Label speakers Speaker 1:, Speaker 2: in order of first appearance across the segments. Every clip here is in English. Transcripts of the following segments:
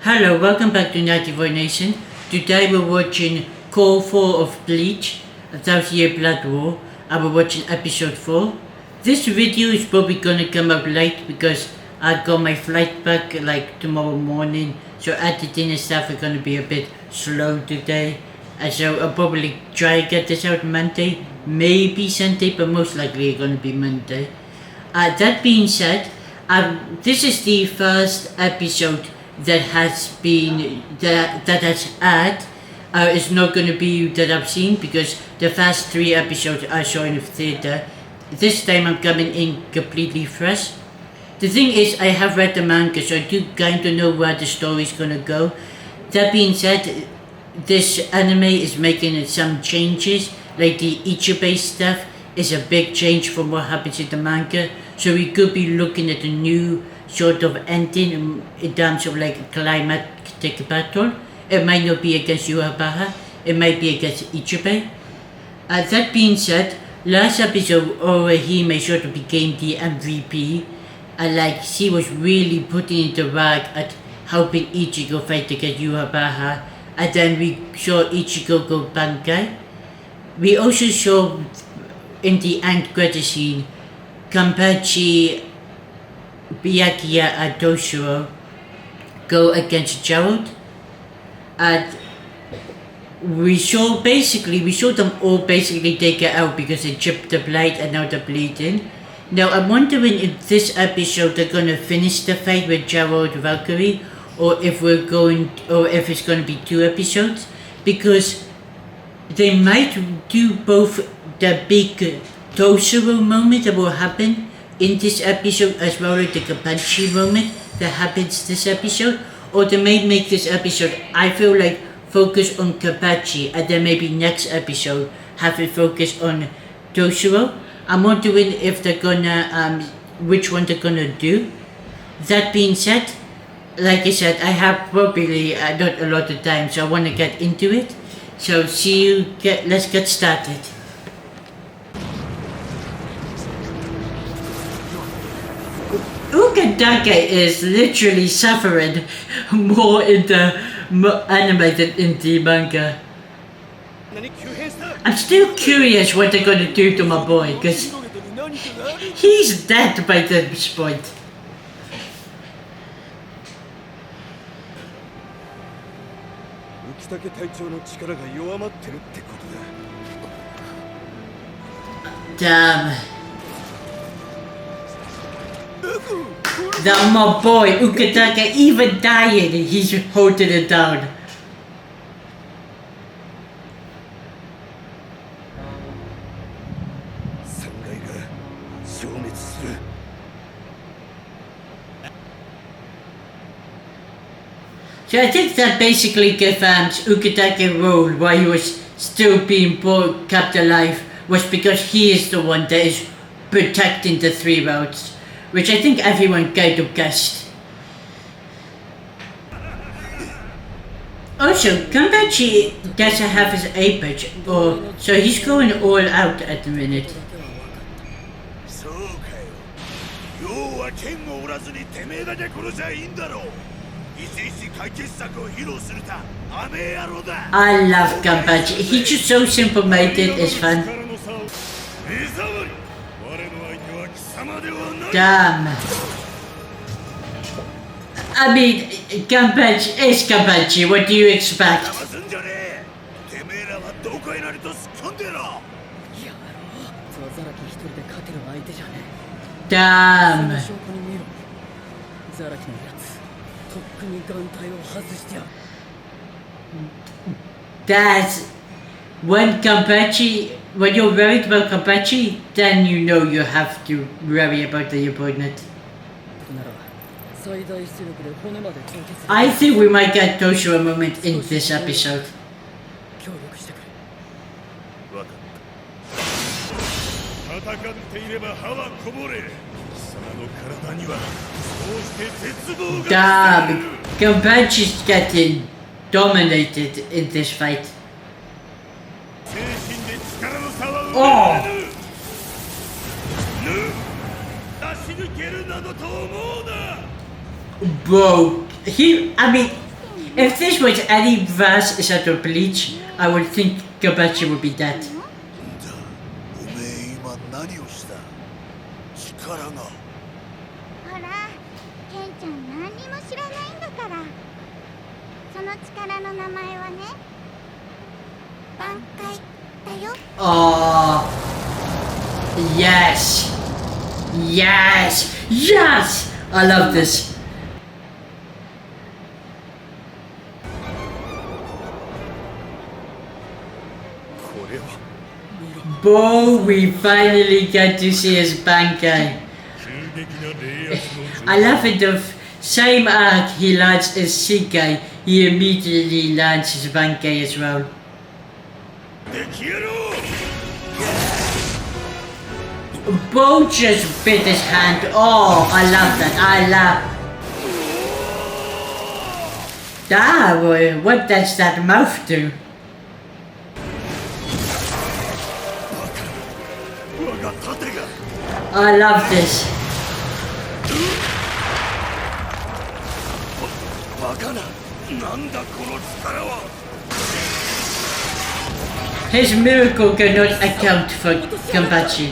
Speaker 1: Hello, welcome back to 94 Nation. Today we're watching Cour 4 of Bleach, A Thousand Year Blood War, and we're watching episode 4. This video is probably gonna come out late because I got my flight back like tomorrow morning, so editing and stuff are gonna be a bit slow today. And so I'll probably try and get this out Monday, maybe Sunday, but most likely it's gonna be Monday. That being said, this is the first episode that has been that has had is not going to be that I've seen because the first 3 episodes I saw in the theater. This time I'm coming in completely fresh. The thing is, I have read the manga, so I do kind of know where the story is going to go. That being said, this anime is making some changes, like the Ichibe stuff is a big change from what happens in the manga, so we could be looking at a new sort of ending in terms of like a climactic battle. It might not be against Yurabaha, it might be against Ichibe. That being said, last episode Orihime sort of became the MVP, and like she was really putting in the work at helping Ichigo fight against Yurabaha, and then we saw Ichigo go Bankai. We also saw in the end credit scene Kampachi, Byakuya and Toshiro go against Gerald, and we saw them all basically take it out because they chipped the blade and now they're bleeding. Now I'm wondering if this episode they're gonna finish the fight with Gerald Valkyrie, or if it's gonna be 2 episodes, because they might do both the big Toshiro moment that will happen in this episode as well as the Kampachi moment that happens this episode, or they may make this episode, I feel like, focus on Kampachi and then maybe next episode have it focus on Toshiro. I'm wondering if they're gonna which one they're gonna do. That being said, like I said, I have probably not a lot of time, so I want to get into it. So let's get started. Ukadake is literally suffering more in the anime than in the manga. I'm still curious what they're gonna do to my boy, because he's dead by this point. Damn. Now my boy, Ukadaka, even dying, he's holding it down. So I think that basically confirms Ukadake's role while he was still being kept alive was because he is the one that is protecting the 3 routes, which I think everyone kind of guessed. Also, Kampachi doesn't have his apex, so he's going all out at the minute. I love Kampachi, he's just so simple-minded, it's fun. Damn. I mean, Kampachi is Kampachi, what do you expect? Damn. That's when you're worried about Kampachi, then you know you have to worry about the opponent. I think we might get Toshiro moment in this episode. Damn, Kampachi's getting dominated in this fight. Oh! Bro, I mean, If this was any verse out of Bleach, I would think Kabachi would be dead.
Speaker 2: じゃあおめえ今何をした力が
Speaker 3: ほら、ケンちゃん何にも知らないんだから。その力の名前はね、挽回だよ。
Speaker 1: Oh, yes, yes, yes! I love this. Bo, we finally get to see his Bankai. I love it. The same arc he lands his Shikai, he immediately lands his Bankai as well. Bo just bit his hand. Oh, I love that. I love. Damn, what does that mouth do? I love this. His miracle cannot account for Kabachi.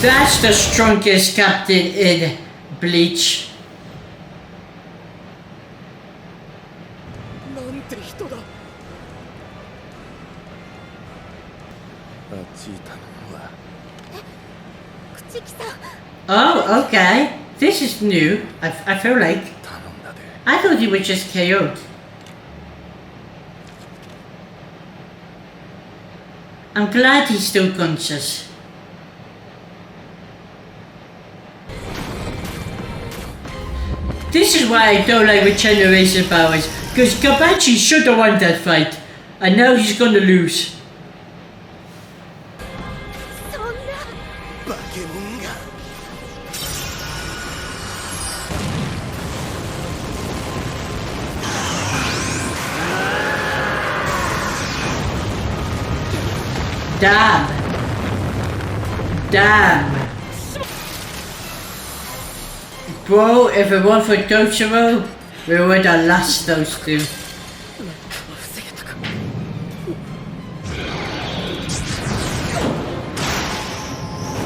Speaker 1: That's the strongest captain in Bleach. Oh, okay. This is new. I feel like. I thought he was just KO'd. I'm glad he's still conscious. This is why I don't like regeneration powers, because Kabachi should have won that fight, and now he's gonna lose. Damn. Damn. Bro, if it weren't for Toshiro, we would have lost those two.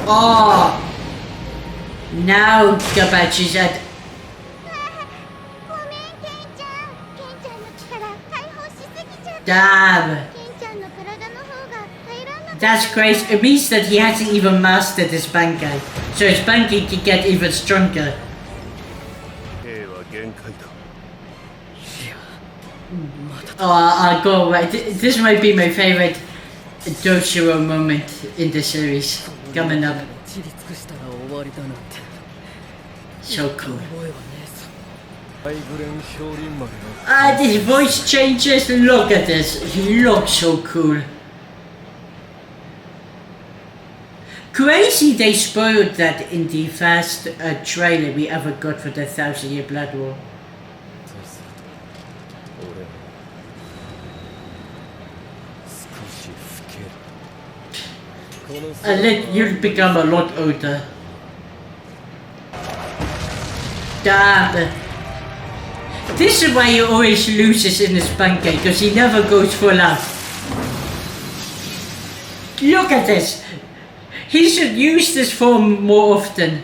Speaker 1: Oh! Now Kabachi's at... Damn! That's crazy. It means that he hasn't even mastered his Bankai. So his Bankai can get even stronger. Oh, I'll go away. This might be my favorite Toshiro moment in the series. Coming up. So cool. His voice changes. Look at this. He looks so cool. Crazy they spoiled that in the first trailer we ever got for the 1000-Year Blood War. You'll become a lot older. Damn. This is why he always loses in his Bankai, because he never goes full out. Look at this. He should use this form more often.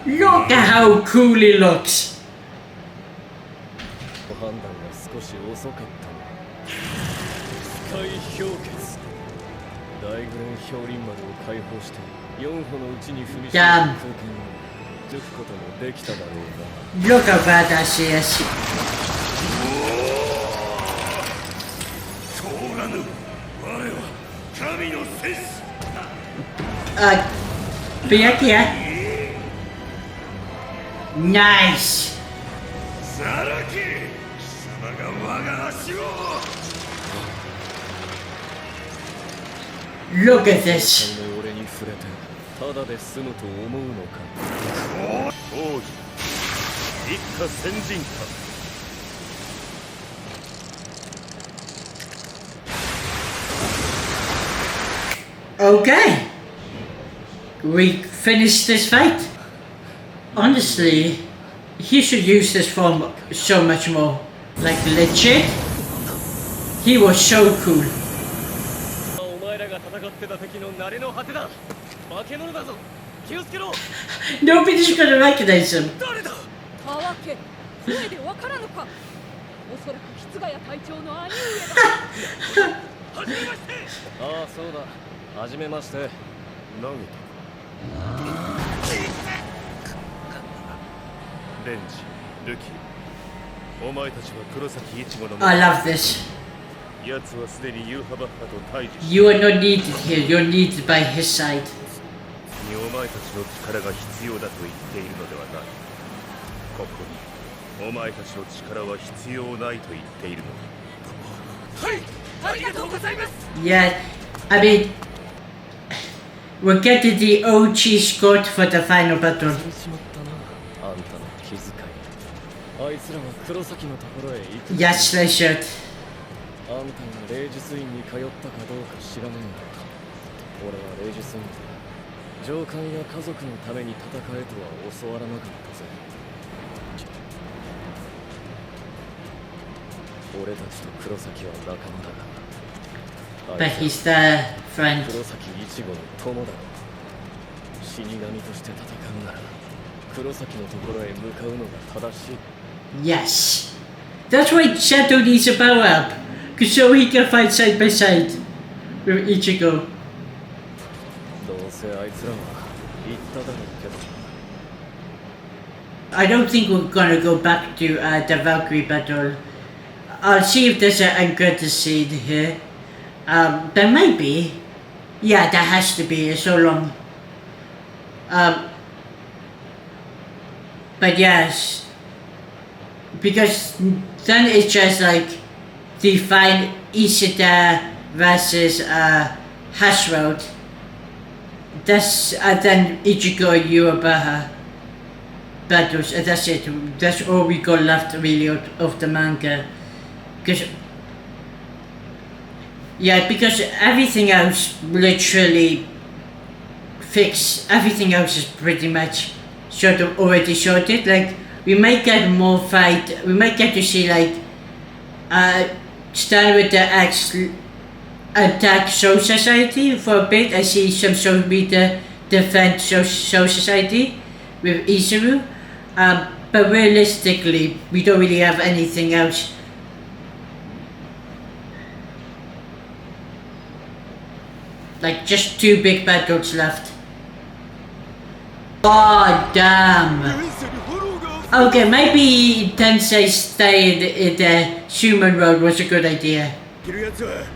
Speaker 1: Look at how cool he looks. Damn. Look how badass he is. Byakuya. Nice. Look at this.
Speaker 4: 俺に触れてただで済むと思うのか。王子一家先人か。
Speaker 1: Okay, we finished this fight. Honestly, he should use this form so much more. Like legit, he was so cool.
Speaker 4: お前らが戦ってた敵の慣れの果てだ。化け物だぞ。気をつけろ。
Speaker 1: Nobody's gonna recognize him.
Speaker 4: 誰だ。
Speaker 5: 川家、声でわからぬか。おそらく木津ヶ谷隊長の兄上だ。
Speaker 4: はじめまして。ああ、そうだ。はじめまして。投げた。レンジ、ルキー。お前たちは黒崎一護の。
Speaker 1: I love this.
Speaker 4: 奴はすでにユーハバッハと対峙。
Speaker 1: You are not needed here. You're needed by his side.
Speaker 4: にお前たちの力が必要だと言っているのではない。ここにお前たちの力は必要ないと言っているのだ。はい、ありがとうございます。
Speaker 1: Yeah, I mean, we're getting the OG squad for the final battle.
Speaker 4: あんたの気遣い。あいつらは黒崎のところへ行く。
Speaker 1: Yes, they should.
Speaker 4: あんたが霊術院に通ったかどうか知らねえんだ。俺は霊術院で上官や家族のために戦えとは教わらなかったぜ。俺たちと黒崎は仲間だが。
Speaker 1: But he's their friend.
Speaker 4: 黒崎一護の友だろう。死神として戦うなら黒崎のところへ向かうのが正しい。
Speaker 1: Yes. That's why Shadow needs a power up. Cause so he can fight side by side with Ichigo.
Speaker 4: どうせあいつらは言っただろうけど。
Speaker 1: I don't think we're gonna go back to the Valkyrie battle. I'll see if there's an uncredited scene here. There might be. Yeah, there has to be. It's so long. But yes, because then it's just like the fight Ishida versus Hashroad. That's then Ichigo and Yurabaha battles, and that's it. That's all we got left really of the manga. Because everything else literally fixed. Everything else is pretty much sort of already sorted. Like we might get more fight. We might get to see like start with the attack Soul Society for a bit. I see some Soul Reader defend Soul Society with Izuru. But realistically, we don't really have anything else. Like just 2 big battles left. Oh damn! Okay, maybe Tensei staying in the human road was a good idea.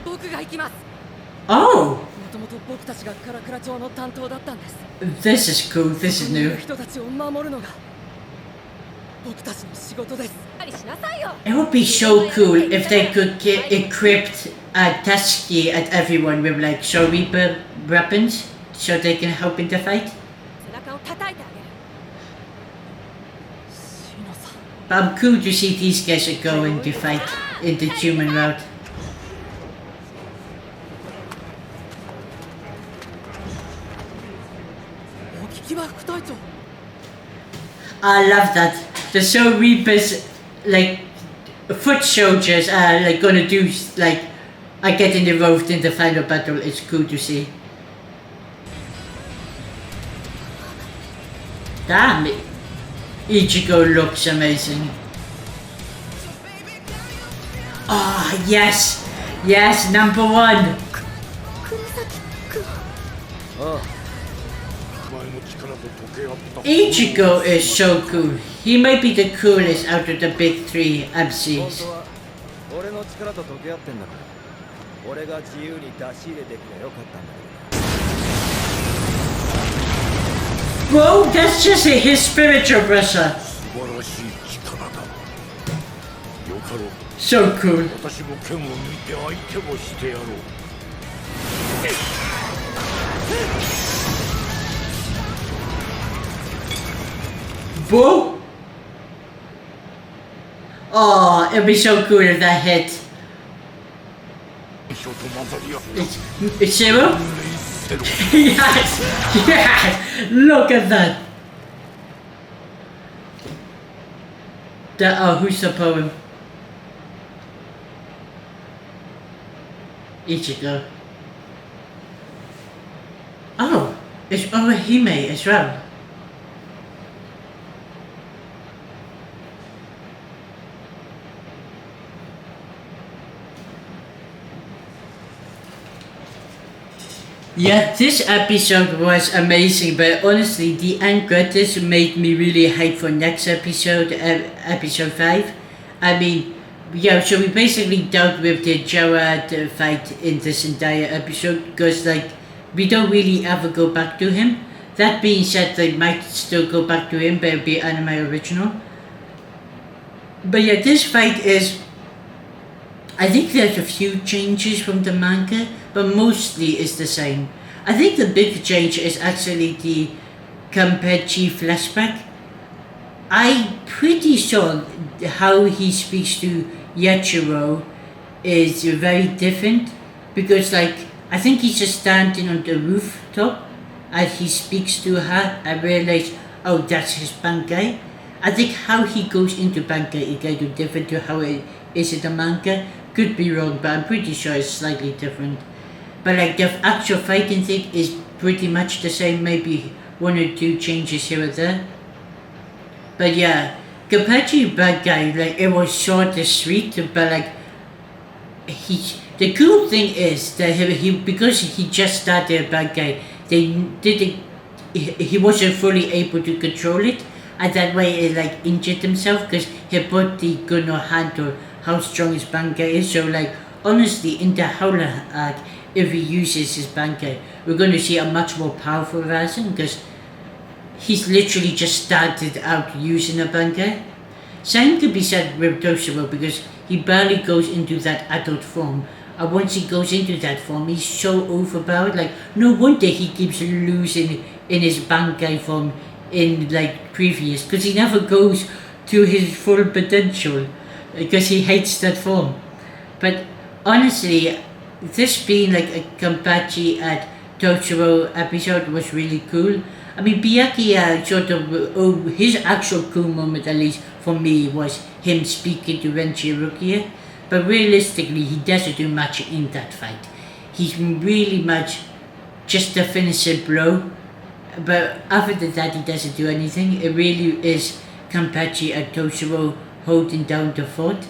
Speaker 5: 僕が行きます。
Speaker 1: Oh!
Speaker 5: もともと僕たちがカラクラ町の担当だったんです。
Speaker 1: This is cool, this is
Speaker 5: ここにい
Speaker 1: new.
Speaker 5: る人たちを守るのが僕たちの仕事です。しなさいよ。
Speaker 1: It would be so cool if they could equip Tasky at everyone with like Soul Reaper weapons so they can help in the fight.
Speaker 5: 背中を叩いてあげる。シノさん。
Speaker 1: But I'm cool to see these guys are going to fight in the human route. I love that. The Soul Reapers, like, foot soldiers are like gonna do, like, are getting involved in the final battle. It's cool to see. Damn, Ichigo looks amazing. Ah, oh, yes! Yes, number 1! Ichigo is so cool. He might be the coolest out of the big 3 MCs. Bro, that's just his spiritual brother. So cool. Whoa! Oh, it'd be so cool if that hit. It's zero? Yes! Yes! Look at that! Who's the poem? Ichigo. Oh, it's Orihime as well. Yeah, this episode was amazing, but honestly, the end credits made me really hyped for next episode, episode 5. I mean, yeah, so we basically dealt with the Gerard fight in this entire episode, because, like, we don't really ever go back to him. That being said, they might still go back to him, but it'll be anime original. But yeah, this fight is... I think there's a few changes from the manga, but mostly it's the same. I think the big change is actually the Calamity flashback. I'm pretty sure how he speaks to Yachiro is very different, because like I think he's just standing on the rooftop as he speaks to her. I realize, oh, that's his Bankai. I think how he goes into Bankai is kind of different to how it is in the manga. Could be wrong, but I'm pretty sure it's slightly different. But like the actual fighting thing is pretty much the same, maybe one or two changes here or there. But yeah, compared to bad guy, like it was short and sweet, but like the cool thing is that he because he just started a bad guy, they didn't he wasn't fully able to control it, and that way it like injured himself because he put the gun or hand or how strong his Bankai is. So like honestly in the Howler arc, if he uses his Bankai, we're going to see a much more powerful version because he's literally just started out using a Bankai. Same could be said with Toshiro because he barely goes into that adult form, and once he goes into that form he's so overpowered. Like no wonder he keeps losing in his Bankai form in like previous, because he never goes to his full potential because he hates that form. But honestly, this being like a Kampachi at Toshiro episode was really cool. I mean, Byakuya sort of, his actual cool moment, at least for me, was him speaking to Renji Rukia. But realistically, he doesn't do much in that fight. He's really much just a finishing blow. But other than that, he doesn't do anything. It really is Kampachi at Toshiro holding down the fort.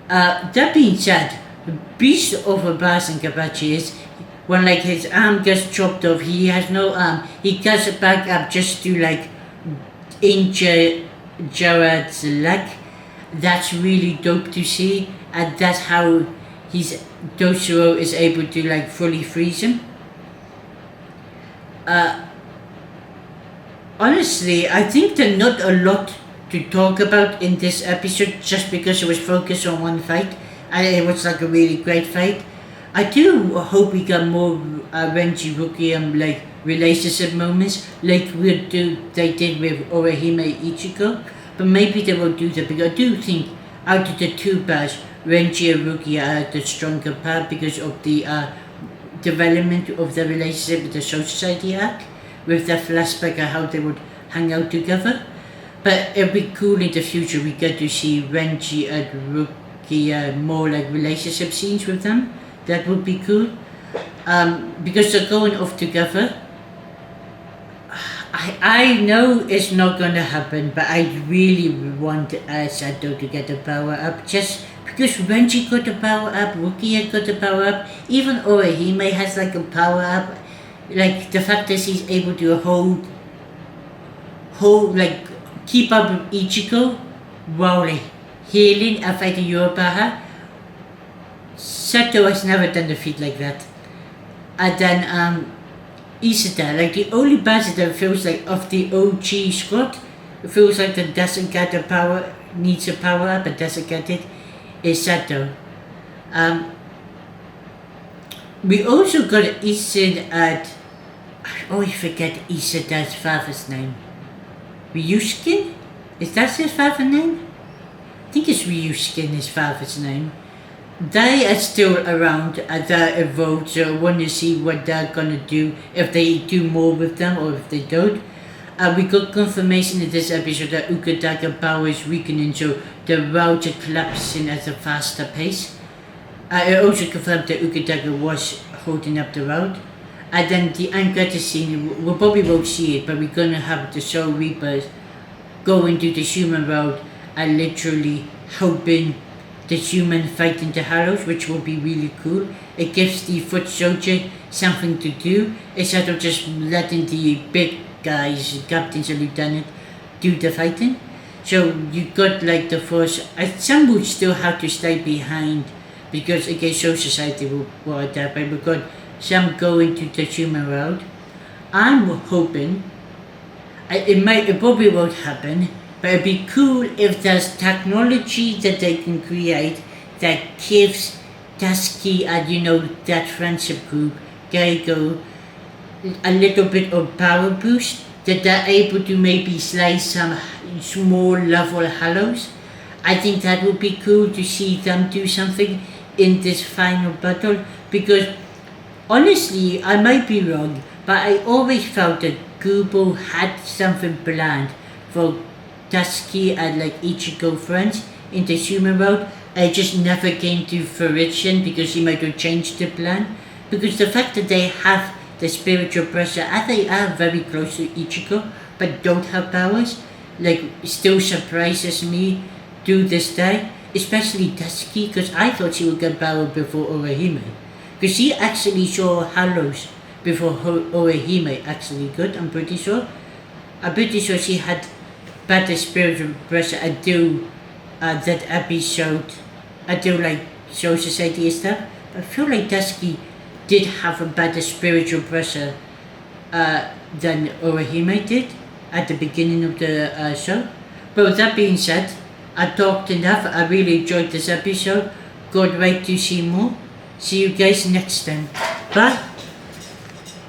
Speaker 1: That being said, the beast of a boss in Kampachi is when like his arm gets chopped off, he has no arm, he gets it back up just to like injure Gerard's leg. That's really dope to see, and that's how Toshiro is able to like fully freeze him. Honestly, I think there's not a lot to talk about in this episode just because it was focused on one fight and it was like a really great fight. I do hope we got more Renji Rukia like relationship moments like they did with Orihime Ichigo, but maybe they will do that because I do think out of the two pairs, Renji and Rukia are the stronger pair because of the development of the relationship with the Soul Society arc, with the flashback of how they would hang out together. But it'd be cool in the future we get to see Renji and Rukia more like relationship scenes with them. That would be cool. Because they're going off together. I know it's not gonna happen, but I really want Sato to get a power up just because Renji got a power up, Rukia got a power up, even Orihime has like a power up. Like the fact that he's able to like keep up with Ichigo while like, healing and fighting Yorobaha. Sato has never done a feat like that. And then Isata, like the only person that feels like of the OG squad, feels like that doesn't get the power, needs a power up and doesn't get it, is Sato. We also got Isid at... I always forget Isid's father's name. Ryuskin? Is that his father's name? I think it's Ryuskin, his father's name. They are still around as they evolve, so I want to see what they're gonna do, if they do more with them or if they don't. We got confirmation in this episode that Ukadaga power is weakening, so the routes are collapsing at a faster pace. It also confirmed that Ukadaga was holding up the route. And then the end credit scene, we probably won't see it, but we're gonna have the Soul Reapers going to the human route and literally helping the human fighting the Hallows, which will be really cool. It gives the foot soldier something to do instead of just letting the big guys, captains and lieutenant, do the fighting. So you got like the force. Some would still have to stay behind because again, Soul Society will adapt, but we got some going to the human route. I'm hoping it probably won't happen, but it'd be cool if there's technology that they can create that gives Dusky and that friendship group, Geigo, a little bit of power boost, that they're able to maybe slay some small level Hallows. I think that would be cool to see them do something in this final battle, because honestly, I might be wrong, but I always felt that Kubo had something planned for Dusky and like Ichigo friends in the human world. It just never came to fruition because he might have changed the plan. Because the fact that they have the spiritual pressure and they are very close to Ichigo but don't have powers, like, still surprises me to this day. Especially Dusky, because I thought she would get power before Orihime. Because she actually saw Hallows before Orihime actually got, I'm pretty sure. I'm pretty sure she had better spiritual pressure until that episode, until like Soul Society and stuff. I feel like Dusky did have a better spiritual pressure than Orihime did at the beginning of the show. But with that being said, I talked enough. I really enjoyed this episode. Can't wait to see more. See you guys next time. Bye.